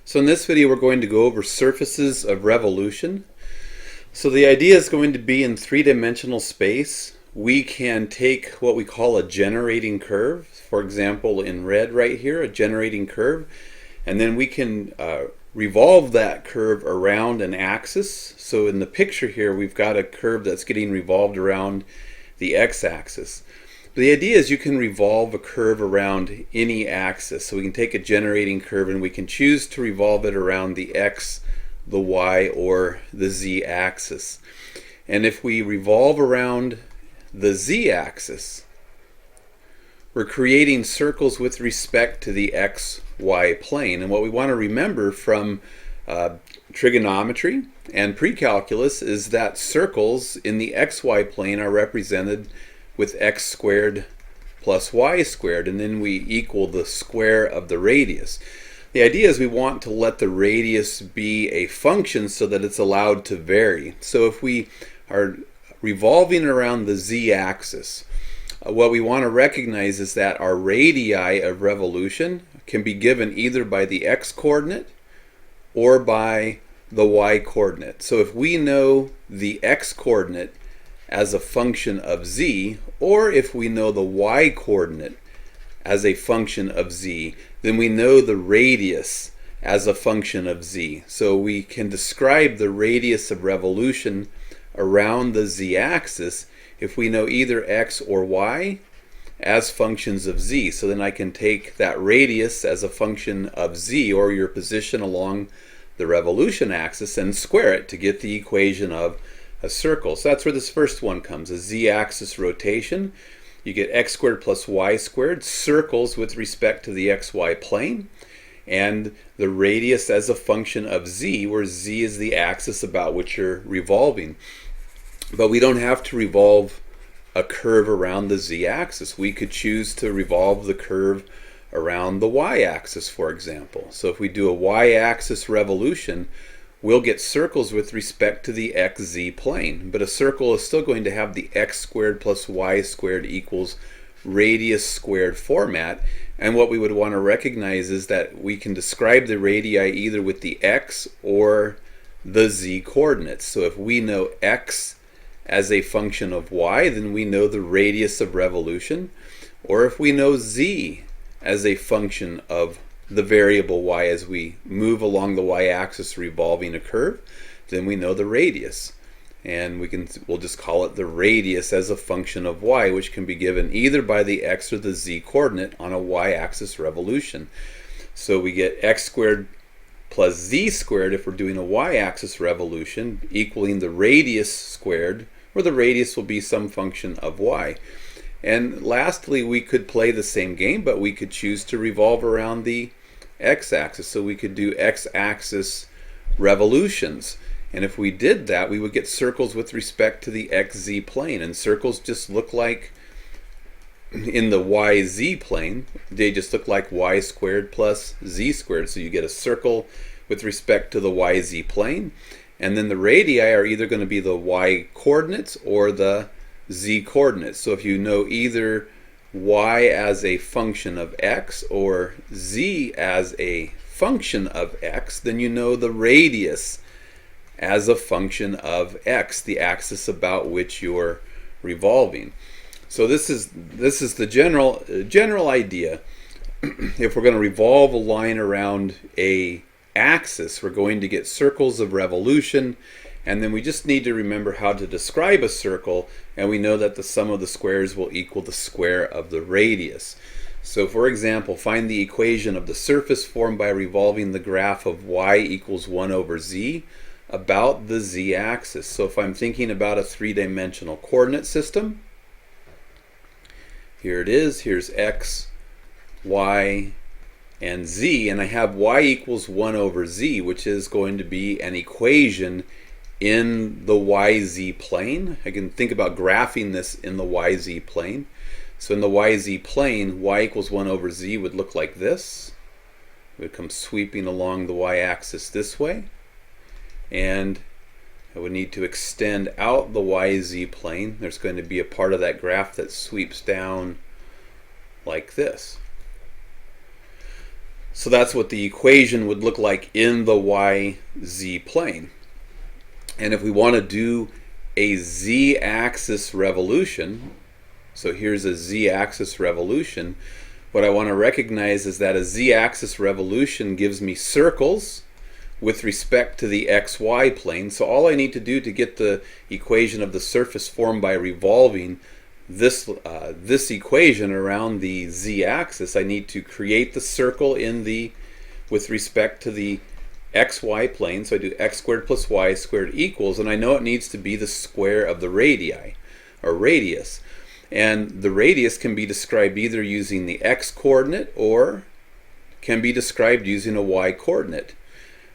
So in this video we're going to go over surfaces of revolution. So the idea is going to be in three-dimensional space we can take what we call a generating curve, for example in red right here, a generating curve, and then we can revolve that curve around an axis. So in the picture here we've got a curve that's getting revolved around the x-axis. The idea is you can revolve a curve around any axis. So we can take a generating curve and we can choose to revolve it around the x, the y, or the z axis. And if we revolve around the z axis, we're creating circles with respect to the x, y plane. And what we want to remember from trigonometry and pre-calculus is that circles in the xy plane are represented with x squared plus y squared, and then we equal the square of the radius. The idea is we want to let the radius be a function so that it's allowed to vary. So if we are revolving around the z-axis, what we want to recognize is that our radii of revolution can be given either by the x-coordinate or by the y-coordinate. So if we know the x-coordinate as a function of z, or if we know the y-coordinate as a function of z, then we know the radius as a function of z. So we can describe the radius of revolution around the z-axis if we know either x or y as functions of z. So then I can take that radius as a function of z, or your position along the revolution axis, and square it to get the equation of a circle. So that's where this first one comes, a z-axis rotation. You get x squared plus y squared, circles with respect to the xy plane, and the radius as a function of z, where z is the axis about which you're revolving. But we don't have to revolve a curve around the z-axis. We could choose to revolve the curve around the y-axis, for example. So if we do a y-axis revolution, we'll get circles with respect to the xz plane, but a circle is still going to have the x squared plus y squared equals radius squared format. And what we would want to recognize is that we can describe the radii either with the x or the z coordinates. So if we know x as a function of y, then we know the radius of revolution. Or if we know z as a function of the variable y as we move along the y-axis revolving a curve, then we know the radius. And we'll just call it the radius as a function of y, which can be given either by the x or the z coordinate on a y-axis revolution. So we get x squared plus z squared if we're doing a y-axis revolution, equaling the radius squared, where the radius will be some function of y. And lastly, we could play the same game, but we could choose to revolve around the x-axis. So we could do x-axis revolutions. And if we did that, we would get circles with respect to the xz plane. And circles just look like, in the yz plane, they just look like y squared plus z squared. So you get a circle with respect to the yz plane. And then the radii are either going to be the y coordinates or the z coordinates. So if you know either y as a function of x or z as a function of x, then you know the radius as a function of x, the axis about which you're revolving. So this is the general idea. If we're going to revolve a line around a axis, we're going to get circles of revolution, and then we just need to remember how to describe a circle, and we know that the sum of the squares will equal the square of the radius. So for example, find the equation of the surface formed by revolving the graph of y equals 1 over z about the z-axis. So if I'm thinking about a three-dimensional coordinate system, here it is, here's x, y, and z, and I have y equals 1 over z, which is going to be an equation in the yz plane. I can think about graphing this in the yz plane. So in the yz plane, y equals 1 over z would look like this. It would come sweeping along the y-axis this way. And I would need to extend out the yz plane. There's going to be a part of that graph that sweeps down like this. So that's what the equation would look like in the YZ plane. And if we want to do a z-axis revolution, so here's a z-axis revolution, what I want to recognize is that a z-axis revolution gives me circles with respect to the xy plane. So all I need to do to get the equation of the surface formed by revolving this equation around the z-axis, I need to create the circle with respect to the xy plane. So I do x squared plus y squared equals, and I know it needs to be the square of the radii, or radius. And the radius can be described either using the x coordinate or can be described using a y coordinate.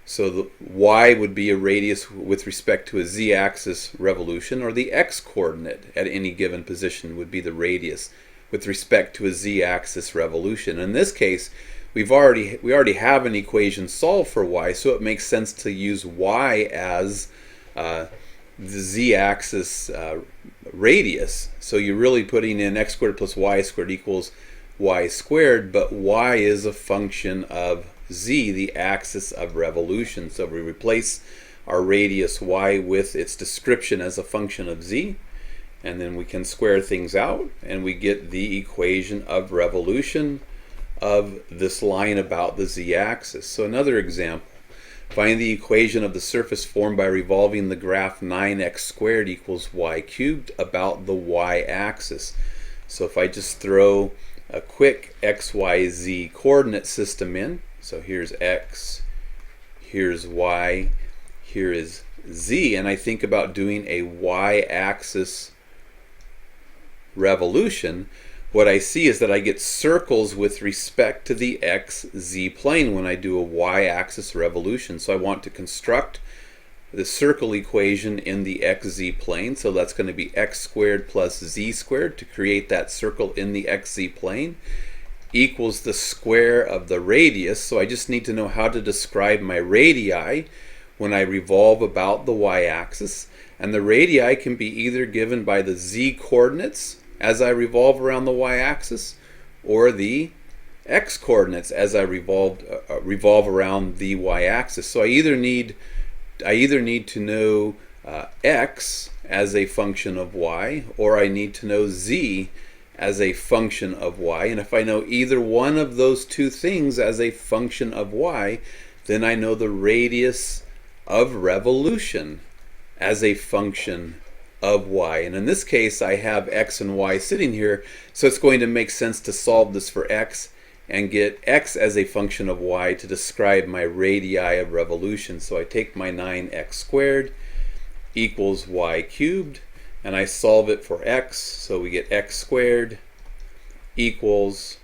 So the y would be a radius with respect to a z-axis revolution, or the x coordinate at any given position would be the radius with respect to a z-axis revolution. In this case, we already have an equation solved for y, so it makes sense to use y as the z-axis radius. So you're really putting in x squared plus y squared equals y squared, but y is a function of z, the axis of revolution. So we replace our radius y with its description as a function of z, and then we can square things out, and we get the equation of revolution of this line about the z-axis. So another example, find the equation of the surface formed by revolving the graph 9x squared equals y cubed about the y-axis. So if I just throw a quick x, y, z coordinate system in, so here's x, here's y, here is z, and I think about doing a y-axis revolution, what I see is that I get circles with respect to the xz plane when I do a y-axis revolution. So I want to construct the circle equation in the xz plane. So that's going to be x squared plus z squared to create that circle in the xz plane, equals the square of the radius. So I just need to know how to describe my radii when I revolve about the y-axis. And the radii can be either given by the z coordinates as I revolve around the y-axis, or the x coordinates as I revolve around the y-axis. So I either need to know x as a function of y, or I need to know z as a function of y. And if I know either one of those two things as a function of y, then I know the radius of revolution as a function of y. And in this case, I have x and y sitting here, so it's going to make sense to solve this for x and get x as a function of y to describe my radii of revolution. So I take my 9x squared equals y cubed, and I solve it for x, so we get x squared equals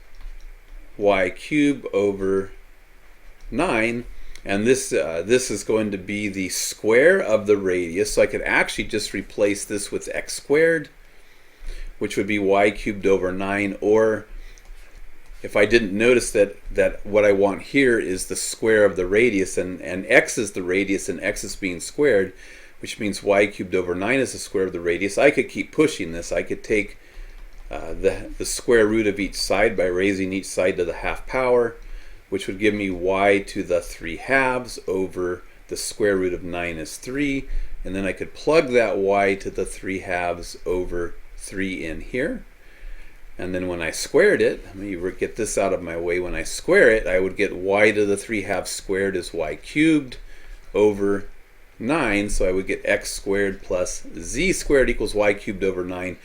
y cubed over 9, and this is going to be the square of the radius. So I could actually just replace this with x squared, which would be y cubed over 9, or if I didn't notice that what I want here is the square of the radius, and x is the radius and x is being squared, which means y cubed over 9 is the square of the radius. I could keep pushing this. I could take the square root of each side by raising each side to the half power, which would give me y to the 3/2 over the square root of 9 is 3. And then I could plug that y to the 3/2 over 3 in here. And then when I squared it, let me get this out of my way. When I square it, I would get y to the 3/2 squared is y cubed over 9. So I would get x squared plus z squared equals y cubed over 9,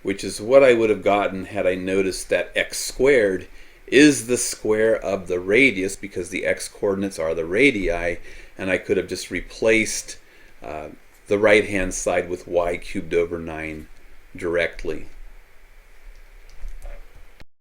which is what I would have gotten had I noticed that x squared is the square of the radius, because the x coordinates are the radii, and I could have just replaced the right hand side with y cubed over 9 directly.